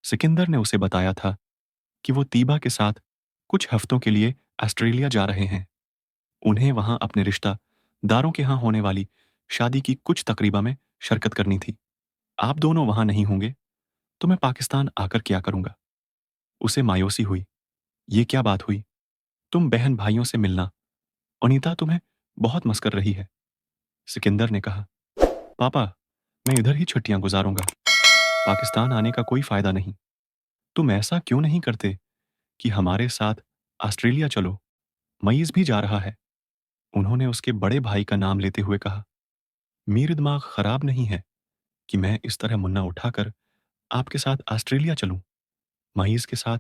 सिकंदर ने उसे बताया था कि वो तीबा के साथ कुछ हफ्तों के लिए ऑस्ट्रेलिया जा रहे हैं। उन्हें वहां अपने रिश्तेदारों के यहाँ होने वाली शादी की कुछ तकरीबा में शिरकत करनी थी। आप दोनों वहां नहीं होंगे तो मैं पाकिस्तान आकर क्या करूंगा? उसे मायूसी हुई। ये क्या बात हुई? तुम बहन भाइयों से मिलना। अनीता तुम्हें बहुत मस्कर रही है। सिकंदर ने कहा, पापा, मैं इधर ही छुट्टियां गुजारूंगा। पाकिस्तान आने का कोई फायदा नहीं। तुम ऐसा क्यों नहीं करते कि हमारे साथ ऑस्ट्रेलिया चलो? मईज भी जा रहा है। उन्होंने उसके बड़े भाई का नाम लेते हुए कहा, मेरे दिमाग खराब नहीं है कि मैं इस तरह मुन्ना उठाकर आपके साथ ऑस्ट्रेलिया चलूं। मईज के साथ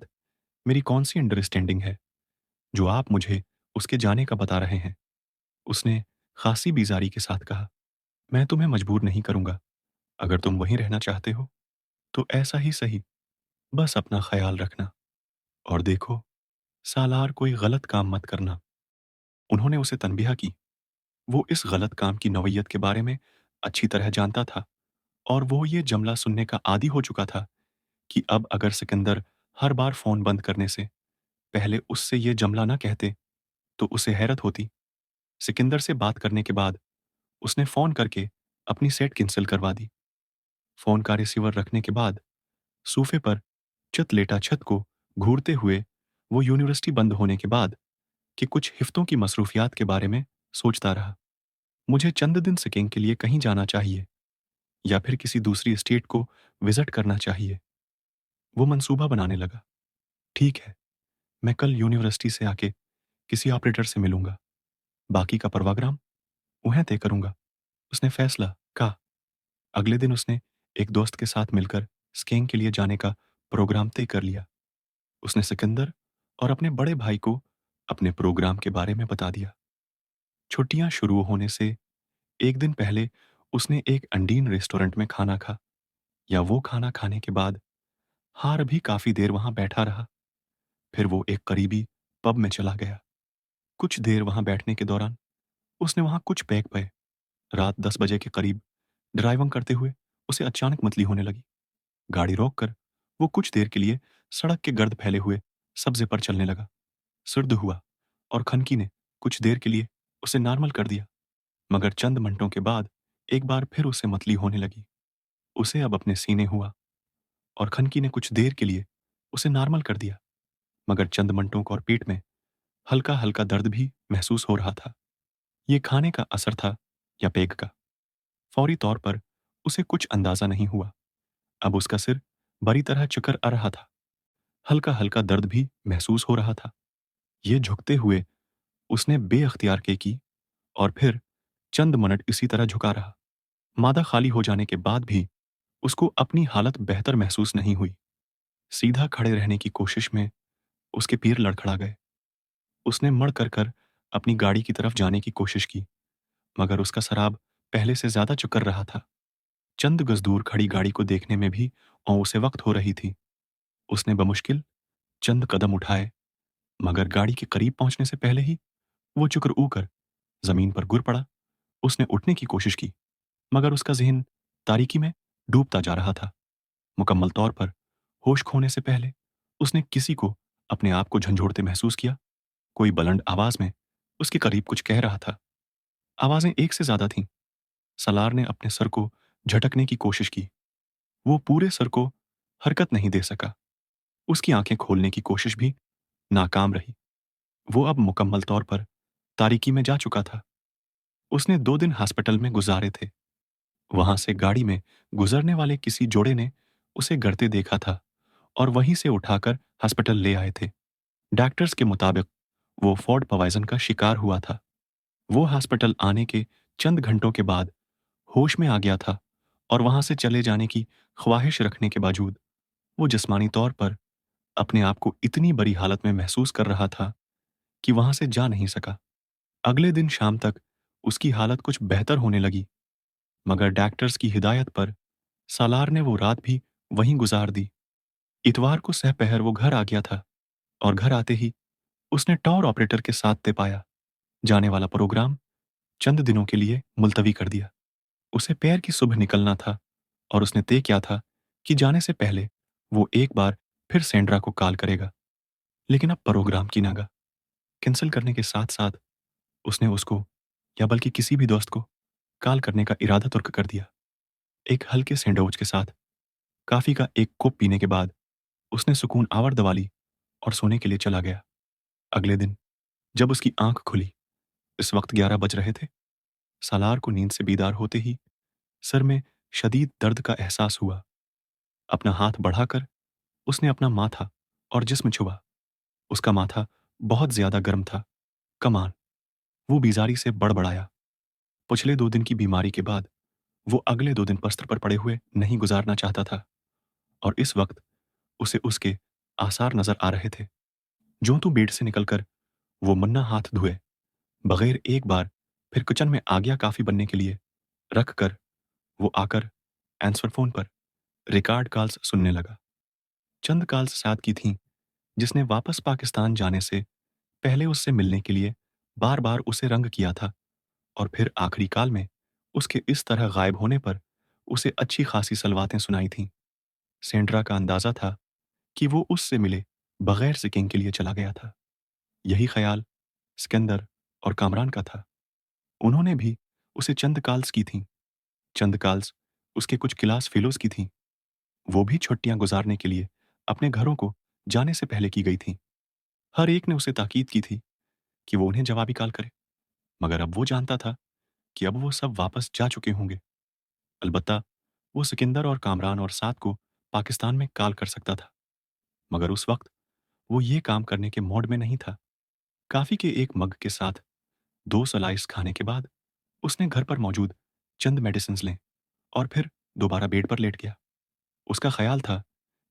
मेरी कौन सी अंडरस्टैंडिंग है जो आप मुझे उसके जाने का बता रहे हैं? उसने खासी बीजारी के साथ कहा, मैं तुम्हें मजबूर नहीं करूंगा। अगर तुम वहीं रहना चाहते हो तो ऐसा ही सही। बस अपना ख्याल रखना और देखो, सालार कोई गलत काम मत करना। उन्होंने उसे तनबीह की। वो इस गलत काम की नौयत के बारे में अच्छी तरह जानता था और वो ये जमला सुनने का आदी हो चुका था कि अब अगर सिकंदर हर बार फोन बंद करने से पहले उससे ये जमला ना कहते तो उसे हैरत होती। सिकंदर से बात करने के बाद उसने फोन करके अपनी सेट कैंसिल करवा दी। फोन का रिसीवर रखने के बाद सोफे पर चित लेटा छत को घूरते हुए वो यूनिवर्सिटी बंद होने के बाद कि कुछ हिफ्तों की मसरूफियात के बारे में सोचता रहा। मुझे चंद दिन सिकिंग के लिए कहीं जाना चाहिए या फिर किसी दूसरी स्टेट को विजिट करना चाहिए। वो मंसूबा बनाने लगा। ठीक है, मैं कल यूनिवर्सिटी से आके किसी ऑपरेटर से मिलूंगा। बाकी का प्रोग्राम वहीं तय करूंगा। उसने फैसला कहा। अगले दिन उसने एक दोस्त के साथ मिलकर स्कीइंग के लिए जाने का प्रोग्राम तय कर लिया। उसने सिकंदर और अपने बड़े भाई को अपने प्रोग्राम के बारे में बता दिया। छुट्टियां शुरू होने से एक दिन पहले उसने एक अंडीन रेस्टोरेंट में खाना खा। या वो खाना खाने के बाद हार भी काफी देर वहां बैठा रहा। फिर वो एक करीबी पब में चला गया। कुछ देर वहां बैठने के दौरान उसने वहां कुछ पैक पाए। रात 10 बजे के करीब ड्राइविंग करते हुए उसे अचानक मतली होने लगी। गाड़ी रोककर वो कुछ देर के लिए सड़क के गर्द फैले हुए सब्जे पर चलने लगा। सर्द हुआ और खनकी ने कुछ देर के लिए उसे नॉर्मल कर दिया, मगर चंद मिनटों के बाद एक बार फिर उसे मतली होने लगी। उसे अब अपने सीने हुआ और खनकी ने कुछ देर के लिए उसे नॉर्मल कर दिया, मगर चंद मिनटों को और पेट में हल्का हल्का दर्द भी महसूस हो रहा था। ये खाने का असर था या पेग का? फौरी तौर पर उसे कुछ अंदाजा नहीं हुआ। अब उसका सिर बड़ी तरह चक्कर आ रहा था। हल्का हल्का दर्द भी महसूस हो रहा था। ये झुकते हुए उसने बेअख्तियार के की और फिर चंद मिनट इसी तरह झुका रहा। मादा खाली हो जाने के बाद भी उसको अपनी हालत बेहतर महसूस नहीं हुई। सीधा खड़े रहने की कोशिश में उसके पैर लड़खड़ा गए। उसने मड़ कर अपनी गाड़ी की तरफ जाने की कोशिश की, मगर उसका सराब पहले से ज्यादा चुकर रहा था। चंद गज दूर खड़ी गाड़ी को देखने में भी और उसे वक्त हो रही थी। उसने बमुश्किल चंद कदम उठाए, मगर गाड़ी के करीब पहुंचने से पहले ही वो चुकर ऊकर जमीन पर गिर पड़ा। उसने उठने की कोशिश की, मगर उसका जहन तारीकी में डूबता जा रहा था। मुकम्मल तौर पर होश खोने से पहले उसने किसी को अपने आप को झंझोड़ते महसूस किया। कोई बुलंद आवाज में उसके करीब कुछ कह रहा था। आवाजें एक से ज्यादा थीं। सलार ने अपने सर को झटकने की कोशिश की। वो पूरे सर को हरकत नहीं दे सका। उसकी आंखें खोलने की कोशिश भी नाकाम रही। वो अब मुकम्मल तौर पर तारीकी में जा चुका था। उसने 2 दिन हॉस्पिटल में गुजारे थे। वहां से गाड़ी में गुजरने वाले किसी जोड़े ने उसे गिरते देखा था और वहीं से उठाकर हॉस्पिटल ले आए थे। डॉक्टर्स के मुताबिक वो फॉड पॉइजन का शिकार हुआ था। वो हॉस्पिटल आने के चंद घंटों के बाद होश में आ गया था और वहां से चले जाने की ख्वाहिश रखने के बावजूद वो जिस्मानी तौर पर अपने आप को इतनी बड़ी हालत में महसूस कर रहा था कि वहां से जा नहीं सका। अगले दिन शाम तक उसकी हालत कुछ बेहतर होने लगी, मगर डॉक्टर्स की हिदायत पर सालार ने वो रात भी वहीं गुजार दी। इतवार को सहपहर वो घर आ गया था और घर आते ही उसने टॉवर ऑपरेटर के साथ तय पाया जाने वाला प्रोग्राम चंद दिनों के लिए मुलतवी कर दिया। उसे पैर की सुबह निकलना था और उसने तय किया था कि जाने से पहले वो एक बार फिर सेंड्रा को कॉल करेगा, लेकिन अब प्रोग्राम की नागा कैंसिल करने के साथ-साथ उसने उसको या बल्कि किसी भी दोस्त को कॉल करने का इरादा तुर्क कर दिया। एक हल्के सैंडविच के साथ कॉफ़ी का एक कप पीने के बाद उसने सुकून आवर दबा ली और सोने के लिए चला गया। अगले दिन जब उसकी आँख खुली, इस वक्त 11 बज रहे थे। सालार को नींद से बीदार होते ही सर में शदीद दर्द का एहसास हुआ। अपना हाथ बढ़ाकर उसने अपना माथा और जिस्म छुआ। उसका माथा बहुत ज्यादा गर्म था। कमान, वो बीमारी से बड़बड़ाया। पिछले 2 दिन की बीमारी के बाद वो अगले 2 दिन बस्तर पर पड़े हुए नहीं गुजारना चाहता था और इस वक्त उसे उसके आसार नजर आ रहे थे। ज्यों तू बेड से निकलकर वो मन्ना हाथ धोए बगैर एक बार फिर किचन में आ गया कॉफी बनने के लिए रख कर वो आकर आंसर फोन पर रिकॉर्ड कॉल्स सुनने लगा। चंद कॉल्स साथ की थीं जिसने वापस पाकिस्तान जाने से पहले उससे मिलने के लिए बार बार उसे रंग किया था और फिर आखिरी काल में उसके इस तरह गायब होने पर उसे अच्छी खासी सलवातें सुनाई थीं। सेंड्रा का अंदाजा था कि वो उससे मिले बगैर सिकिंग के लिए चला गया था। यही ख्याल सिकंदर और कामरान का था। उन्होंने भी उसे चंद कॉल्स की थीं। चंद कॉल्स उसके कुछ क्लास फेलोज की थीं। वो भी छुट्टियां गुजारने के लिए अपने घरों को जाने से पहले की गई थीं। हर एक ने उसे ताकीद की थी कि वो उन्हें जवाबी कॉल करे, मगर अब वो जानता था कि अब वो सब वापस जा चुके होंगे। अलबत्ता वो सिकंदर और कामरान और साद को पाकिस्तान में कॉल कर सकता था, मगर उस वक्त वो ये काम करने के मोड में नहीं था। काफी के एक मग के साथ 2 स्लाइस खाने के बाद उसने घर पर मौजूद चंद मेडिसिन लें और फिर दोबारा बेड पर लेट गया। उसका ख्याल था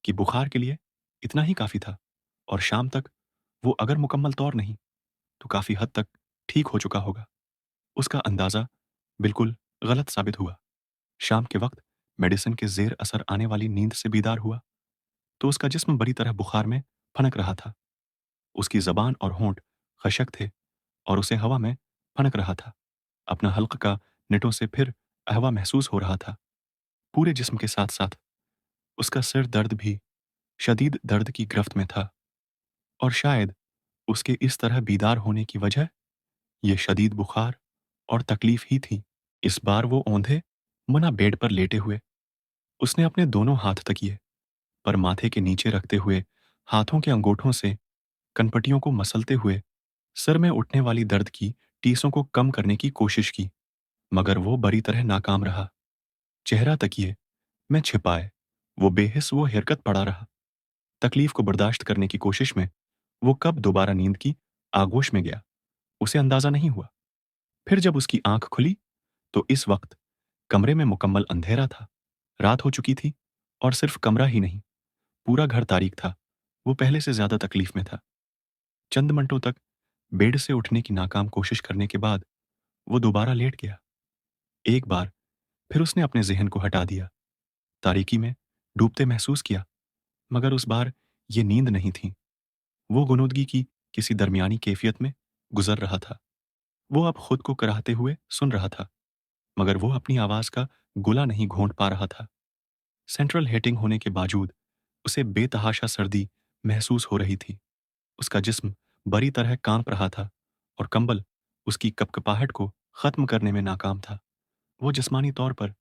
कि बुखार के लिए इतना ही काफी था और शाम तक वो अगर मुकम्मल तौर नहीं तो काफी हद तक ठीक हो चुका होगा। उसका अंदाजा बिल्कुल गलत साबित हुआ। शाम के वक्त मेडिसिन के जेर असर आने वाली नींद से बीदार हुआ तो उसका जिस्म बड़ी तरह बुखार में फनक रहा था। उसकी जबान और होंठ खशक थे और उसे हवा में फनक रहा था। अपना हल्क का निटों से फिर अहवा महसूस हो रहा था। पूरे जिस्म के साथ साथ उसका सिर दर्द भी शदीद दर्द की गिरफ्त में था और शायद उसके इस तरह बीदार होने की वजह ये शदीद बुखार और तकलीफ ही थी। इस बार वो औंधे मना बेड पर लेटे हुए उसने अपने दोनों हाथ तकिए पर माथे के नीचे रखते हुए हाथों के अंगूठों से कनपटियों को मसलते हुए सर में उठने वाली दर्द की टीसों को कम करने की कोशिश की, मगर वो बड़ी तरह नाकाम रहा। चेहरा तकिए में छिपाए वो बेहिस वो हरकत पड़ा रहा। तकलीफ को बर्दाश्त करने की कोशिश में वो कब दोबारा नींद की आगोश में गया उसे अंदाजा नहीं हुआ। फिर जब उसकी आंख खुली तो इस वक्त कमरे में मुकम्मल अंधेरा था। रात हो चुकी थी और सिर्फ कमरा ही नहीं, पूरा घर तारीक था। वो पहले से ज्यादा तकलीफ में था। चंद मिनटों तक बेड से उठने की नाकाम कोशिश करने के बाद वो दोबारा लेट गया। एक बार फिर उसने अपने जहन को हटा दिया, तारीकी में डूबते महसूस किया, मगर उस बार ये नींद नहीं थी। वो गुनूदगी की किसी दरमियानी कैफियत में गुजर रहा था। वो अब खुद को कराहते हुए सुन रहा था, मगर वो अपनी आवाज का गुला नहीं घोंट पा रहा था। सेंट्रल हेटिंग होने के बावजूद उसे बेतहाशा सर्दी महसूस हो रही थी। उसका जिस्म बड़ी तरह कांप रहा था और कंबल उसकी कपकपाहट को खत्म करने में नाकाम था। वो जिस्मानी तौर पर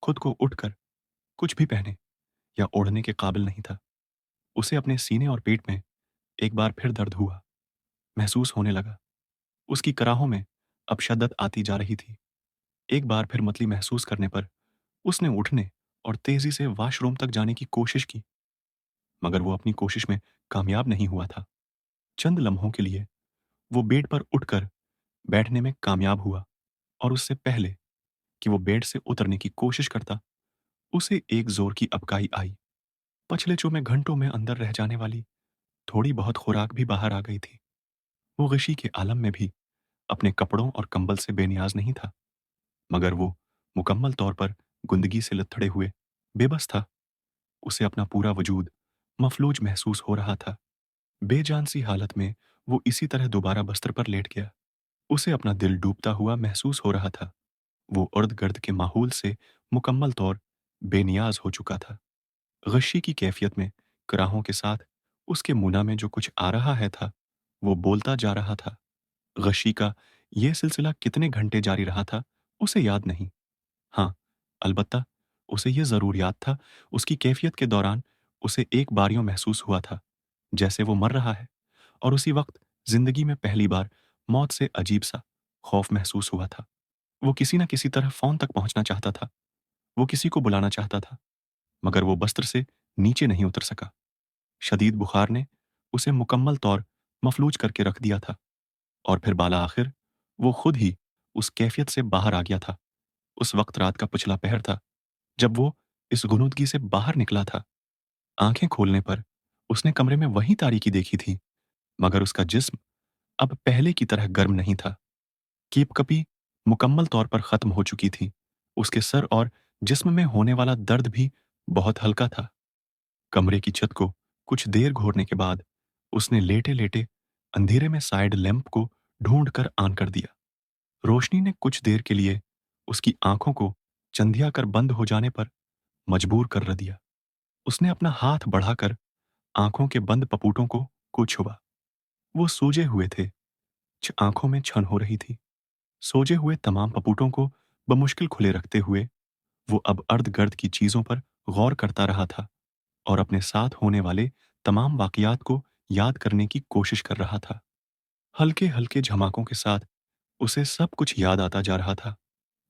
खुद को उठकर कुछ भी पहने या ओढ़ने के काबिल नहीं था। उसे अपने सीने और पेट में एक बार फिर दर्द हुआ महसूस होने लगा। उसकी कराहों में अब शद्दत आती जा रही थी। एक बार फिर मतली महसूस करने पर उसने उठने और तेजी से वॉशरूम तक जाने की कोशिश की, मगर वो अपनी कोशिश में कामयाब नहीं हुआ था। चंद लम्हों के लिए वो बेड पर उठकर बैठने में कामयाब हुआ और उससे पहले कि वो बेड से उतरने की कोशिश करता उसे एक जोर की अबकाई आई। पिछले चो में घंटों में अंदर रह जाने वाली थोड़ी बहुत खुराक भी बाहर आ गई थी। वो गशी के आलम में भी अपने कपड़ों और कंबल से बेनियाज नहीं था, मगर वो मुकम्मल तौर पर गुंदगी से लथड़े हुए बेबस था। उसे अपना पूरा वजूद मफलूज महसूस हो रहा था। बेजान सी हालत में वो इसी तरह दोबारा बस्तर पर लेट गया। उसे अपना दिल डूबता हुआ महसूस हो रहा था। वो अर्द गर्द के माहौल से मुकम्मल तौर बेनियाज हो चुका था। गशी की कैफियत में कराहों के साथ उसके मुंह में जो कुछ आ रहा है था, वो बोलता जा रहा था। गशी का ये सिलसिला कितने घंटे जारी रहा था, उसे याद नहीं। हाँ, अलबत्ता उसे ये ज़रूर याद था, उसकी कैफियत के दौरान उसे एक बार यूँ महसूस हुआ था, जैसे वो मर रहा है और उसी वक़्त ज़िंदगी में पहली बार मौत से अजीब-सा खौफ़ महसूस हुआ था। वो किसी न किसी तरह फ़ोन तक पहुँचना चाहता था, वो किसी को बुलाना चाहता था, मगर वो बस्तर से नीचे नहीं उतर सका। शदीद बुखार ने उसे मुकम्मल तौर मफलूज करके रख दिया था और फिर बाला आखिर वो खुद ही उस कैफियत से बाहर आ गया था। उस वक़्त रात का पिछला पहर था, जब वो इस गुनूदगी से बाहर निकला था। आँखें खोलने पर उसने कमरे में वही तारीकी देखी थी, मगर उसका जिस्म अब पहले की तरह गर्म नहीं था। कँपकपी मुकम्मल तौर पर ख़त्म हो चुकी थी। उसके सर और जिस्म में होने वाला दर्द भी बहुत हल्का था। कमरे की छत को कुछ देर घूरने के बाद उसने लेटे-लेटे अंधेरे में साइड लैंप को ढूँढ कर ऑन कर दिया। रोशनी ने कुछ देर के लिए उसकी आँखों को चंधिया कर बंद हो जाने पर मजबूर कर दिया। उसने अपना हाथ बढ़ाकर आँखों के बंद पपूटों को छुआ। वो सूजे हुए थे, आँखों में छन हो रही थी। सोजे हुए तमाम पपूटों को बमुश्किल खुले रखते हुए वो अब अर्ध-गर्द की चीज़ों पर गौर करता रहा था और अपने साथ होने वाले तमाम वाक़यात को याद करने की कोशिश कर रहा था। हल्के-हल्के झमाकों के साथ उसे सब कुछ याद आता जा रहा था।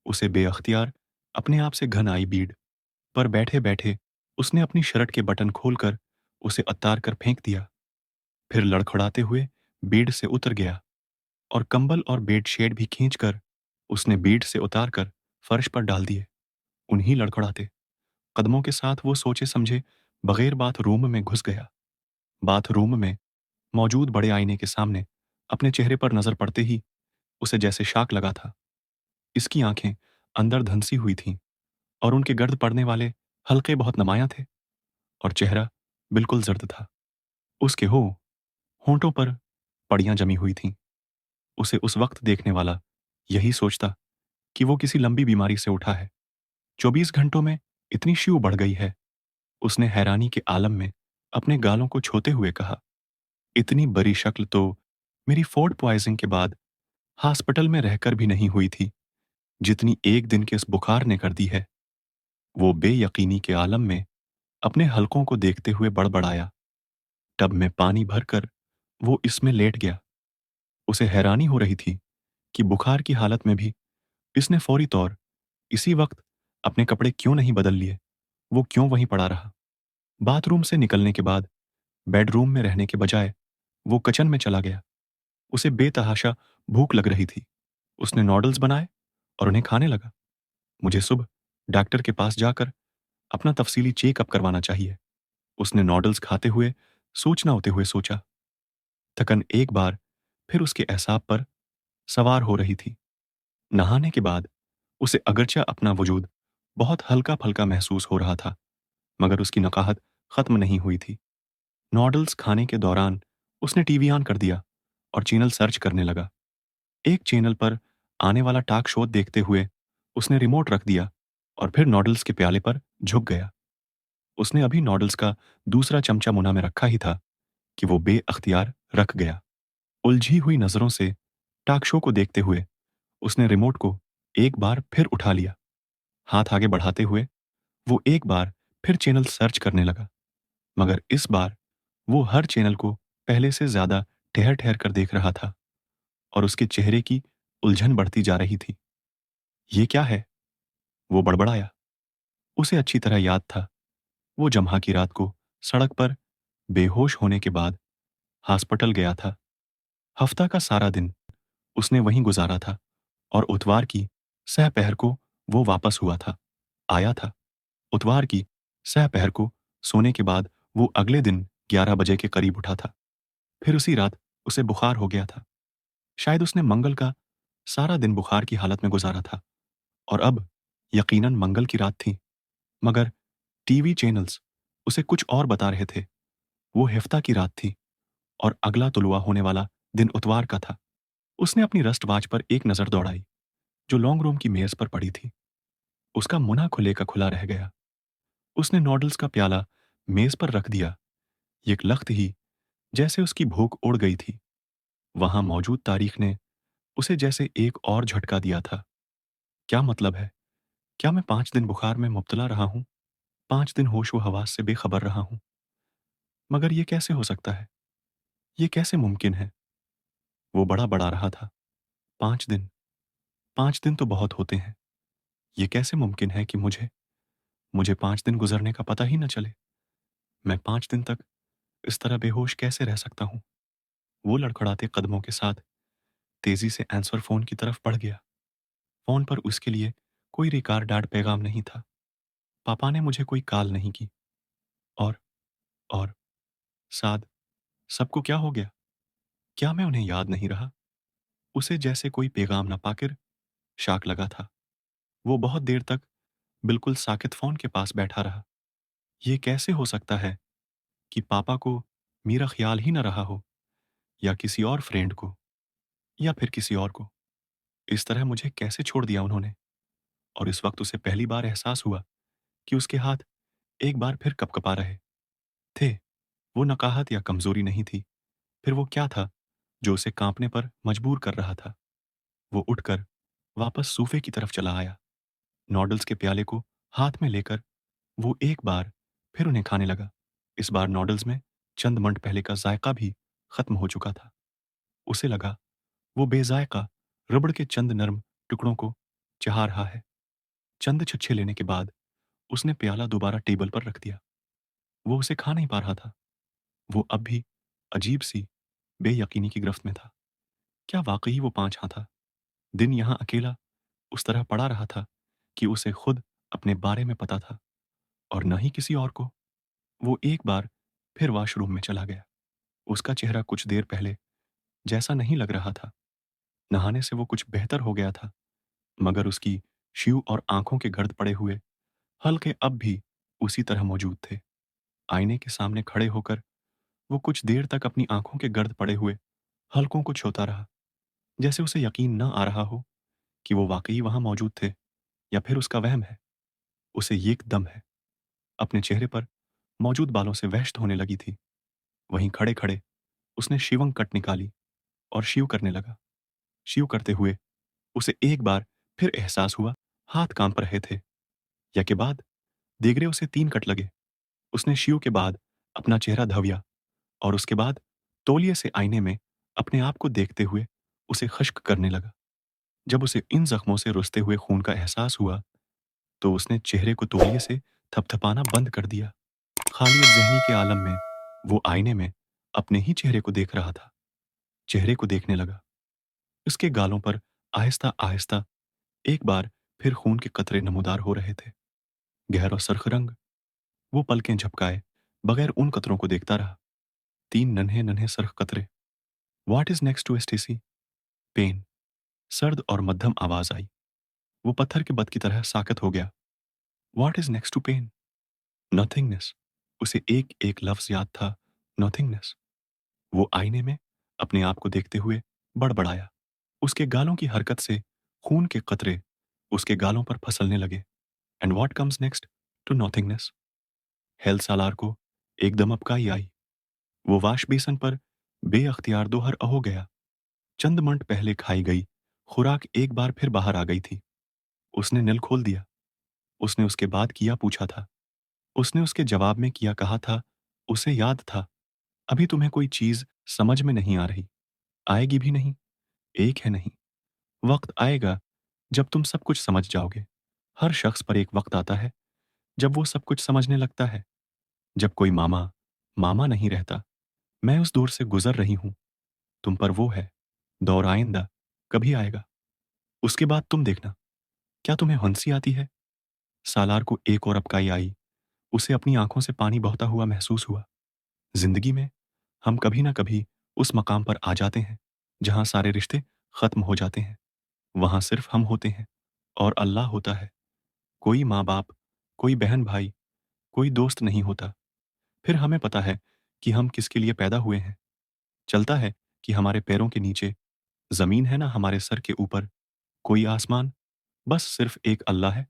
उसे बेअख्तियार अपने आप से घन आई भीड़, पर बैठे-बैठे उसने अपनी शर्ट के बटन खोलकर उसे उतार कर फेंक दिया। फिर लड़खड़ाते हुए बेड से उतर गया और कंबल और बेडशीट भी खींचकर उसने बेड से उतार कर फर्श पर डाल दिए। उन्हीं लड़खड़ाते कदमों के साथ वो सोचे समझे बगैर बाथरूम में घुस गया। बाथरूम में मौजूद बड़े आईने के सामने अपने चेहरे पर नजर पड़ते ही उसे जैसे शाक लगा था। इसकी आंखें अंदर धंसी हुई थीं और उनके गर्द पड़ने वाले हल्के बहुत नुमायां थे और चेहरा बिल्कुल जर्द था। उसके होंठों पर पड़ियां जमी हुई थीं। उसे उस वक्त देखने वाला यही सोचता कि वो किसी लंबी बीमारी से उठा है। 24 घंटों में इतनी शिव बढ़ गई है। उसने हैरानी के आलम में अपने गालों को छूते हुए कहा, इतनी बड़ी शक्ल तो मेरी फूड पॉइजनिंग के बाद हॉस्पिटल में रहकर भी नहीं हुई थी, जितनी एक दिन के इस बुखार ने कर दी है। वो बेयकीनी के आलम में अपने हलकों को देखते हुए बड़बड़ाया। टब में पानी भरकर वो इसमें लेट गया। उसे हैरानी हो रही थी कि बुखार की हालत में भी इसने फौरी तौर इसी वक्त अपने कपड़े क्यों नहीं बदल लिए, वो क्यों वहीं पड़ा रहा। बाथरूम से निकलने के बाद बेडरूम में रहने के बजाय वो किचन में चला गया। उसे बेतहाशा भूख लग रही थी। उसने नूडल्स बनाए और उन्हें खाने लगा। मुझे सुबह डॉक्टर के पास जाकर अपना तफसीली चेकअप करवाना चाहिए। उसने नूडल्स खाते हुए सोचना होते हुए सोचा। थकन एक बार फिर उसके एसाब पर सवार हो रही थी। नहाने के बाद उसे अगरचे अपना वजूद बहुत हल्का-फल्का महसूस हो रहा था, मगर उसकी नकाहत खत्म नहीं हुई थी। नूडल्स खाने के दौरान उसने टीवी ऑन कर दिया और चैनल सर्च करने लगा। एक चैनल पर आने वाला टॉक शो देखते हुए उसने रिमोट रख दिया और फिर नूडल्स के प्याले पर झुक गया। उसने अभी नूडल्स का दूसरा चमचा मुंह में रखा ही था कि वो बेअख्तियार रख गया। उलझी हुई नजरों से टॉक शो को देखते हुए उसने रिमोट को एक बार फिर उठा लिया। हाथ आगे बढ़ाते हुए वो एक बार फिर चैनल सर्च करने लगा, मगर इस बार वो हर चैनल को पहले से ज्यादा ठहर-ठहर कर देख रहा था और उसके चेहरे की उलझन बढ़ती जा रही थी। ये क्या है? वो बड़बड़ाया। उसे अच्छी तरह याद था, वो जम्हा की रात को सड़क पर बेहोश होने के बाद हॉस्पिटल गया था। हफ्ता का सारा दिन उसने वहीं गुजारा था और उतवार की सहपहर को वो वापस हुआ था, आया था। उतवार की सहपहर को सोने के बाद वो अगले दिन 11 बजे के करीब उठा था। फिर उसी रात उसे बुखार हो गया था। शायद उसने मंगल का सारा दिन बुखार की हालत में गुजारा था और अब यकीनन मंगल की रात थी, मगर टीवी चैनल्स उसे कुछ और बता रहे थे। वो हफ्ता की रात थी और अगला तुलवा होने वाला दिन उतवार का था। उसने अपनी रस्ट वॉच पर एक नजर दौड़ाई, जो लॉन्ग रूम की मेज पर पड़ी थी। उसका मुंह खुले का खुला रह गया। उसने नूडल्स का प्याला मेज पर रख दिया। ये लख्त ही जैसे उसकी भूख उड़ गई थी। वहां मौजूद तारीख ने उसे जैसे एक और झटका दिया था। क्या मतलब है? क्या मैं 5 दिन बुखार में मुब्तला रहा हूं? 5 दिन होश व हवास से बेखबर रहा हूं? मगर ये कैसे हो सकता है? ये कैसे मुमकिन है? वो बड़ा बड़ा रहा था। 5 दिन, 5 दिन तो बहुत होते हैं। ये कैसे मुमकिन है कि मुझे मुझे 5 दिन गुजरने का पता ही न चले? मैं 5 दिन तक इस तरह बेहोश कैसे रह सकता हूं? वो लड़खड़ाते कदमों के साथ तेजी से आंसर फोन की तरफ बढ़ गया। फोन पर उसके लिए कोई रिकॉर्ड पैगाम नहीं था। पापा ने मुझे कोई कॉल नहीं की। और और साद, सबको क्या हो गया? क्या मैं उन्हें याद नहीं रहा? उसे जैसे कोई पैगाम न पाकर शाक लगा था। वो बहुत देर तक बिल्कुल साकित फोन के पास बैठा रहा। ये कैसे हो सकता है कि पापा को मेरा ख्याल ही न रहा हो, या किसी और फ्रेंड को, या फिर किसी और को। इस तरह मुझे कैसे छोड़ दिया उन्होंने? और इस वक्त उसे पहली बार एहसास हुआ कि उसके हाथ एक बार फिर कपकपा रहे थे। वो नकाहत या कमजोरी नहीं थी, फिर वो क्या था जो उसे कांपने पर मजबूर कर रहा था? वो उठकर वापस सोफे की तरफ चला आया। नॉडल्स के प्याले को हाथ में लेकर वो एक बार फिर उन्हें खाने लगा। इस बार नॉडल्स में चंद मिनट पहले का जायका भी खत्म हो चुका था। उसे लगा वो बेजायका रबड़ के चंद नरम टुकड़ों को चाह रहा है। चंद छुच्छे लेने के बाद उसने प्याला दोबारा टेबल पर रख दिया। वो उसे खा नहीं पा रहा था। वो अब भी अजीब सी बेयकीनी की गिरफ्त में था। क्या वाकई वो 5 हाँ था? दिन यहां अकेला उस तरह पड़ा रहा था कि उसे खुद अपने बारे में पता था, और न ही किसी और को। वो एक बार फिर वॉशरूम में चला गया। उसका चेहरा कुछ देर पहले जैसा नहीं लग रहा था। नहाने से वो कुछ बेहतर हो गया था, मगर उसकी शिव और आंखों के गर्द पड़े हुए हल्के अब भी उसी तरह मौजूद थे। आईने के सामने खड़े होकर वो कुछ देर तक अपनी आंखों के गर्द पड़े हुए हल्कों को छूता रहा, जैसे उसे यकीन न आ रहा हो कि वो वाकई वहां मौजूद थे, या फिर उसका वहम है। उसे ये दम है। अपने चेहरे पर मौजूद बालों से वहशत होने लगी थी। वहीं खड़े खड़े उसने शिवंग कट निकाली और शिव करने लगा। शिव करते हुए उसे एक बार फिर एहसास हुआ हाथ कांप रहे थे। या के बाद देगरे उसे 3 कट लगे। उसने शिव के बाद अपना चेहरा धविया, और उसके बाद तौलिए से आईने में अपने आप को देखते हुए उसे खश्क करने लगा। जब उसे इन जख्मों से रुसते हुए खून का एहसास हुआ, तो उसने चेहरे को तौलिए से थपथपाना बंद कर दिया। खाली जहनी के आलम में वो आईने में अपने ही चेहरे को देख रहा था। चेहरे को देखने लगा। उसके गालों पर आहिस्ता आहिस्ता एक बार फिर खून के कतरे नमूदार हो रहे थे। गहरा सरख रंग। वो पलकें झपकाए बगैर उन कतरों को देखता रहा। 3 नन्हे नन्हे सरख कतरे। What is next to Stacy? Pain. सर्द और मध्यम आवाज आई। वो पत्थर के बत की तरह साकत हो गया। What is next to pain? Nothingness. उसे एक एक लफ्ज याद था। नथिंगनेस। वो आईने में अपने आप को देखते हुए बड़बड़ाया। उसके गालों की हरकत से खून के कतरे उसके गालों पर फसलने लगे। And what comes next to nothingness? Hail Salaar को एकदम अबकाई आई। वो वाश बेसन पर बेअख्तियार दोहर हो गया। चंद मिनट पहले खाई गई खुराक एक बार फिर बाहर आ गई थी। उसने नल खोल दिया। उसने उसके बाद किया पूछा था। उसने उसके जवाब में किया कहा था। उसे याद था। अभी तुम्हें कोई चीज समझ में नहीं आ रही, आएगी भी नहीं। एक है नहीं। वक्त आएगा जब तुम सब कुछ समझ जाओगे। हर शख्स पर एक वक्त आता है जब वो सब कुछ समझने लगता है। जब कोई मामा मामा नहीं रहता। मैं उस दौर से गुजर रही हूं। तुम पर वो है। दौर आइंदा कभी आएगा। उसके बाद तुम देखना। क्या तुम्हें हंसी आती है? सालार को एक और अबकाई आई। उसे अपनी आंखों से पानी बहता हुआ महसूस हुआ। जिंदगी में हम कभी ना कभी उस मकाम पर आ जाते हैं जहां सारे रिश्ते खत्म हो जाते हैं। वहां सिर्फ हम होते हैं और अल्लाह होता है। कोई माँ बाप, कोई बहन भाई, कोई दोस्त नहीं होता। फिर हमें पता है कि हम किसके लिए पैदा हुए हैं। चलता है कि हमारे पैरों के नीचे जमीन है ना हमारे सर के ऊपर कोई आसमान। बस सिर्फ एक अल्लाह है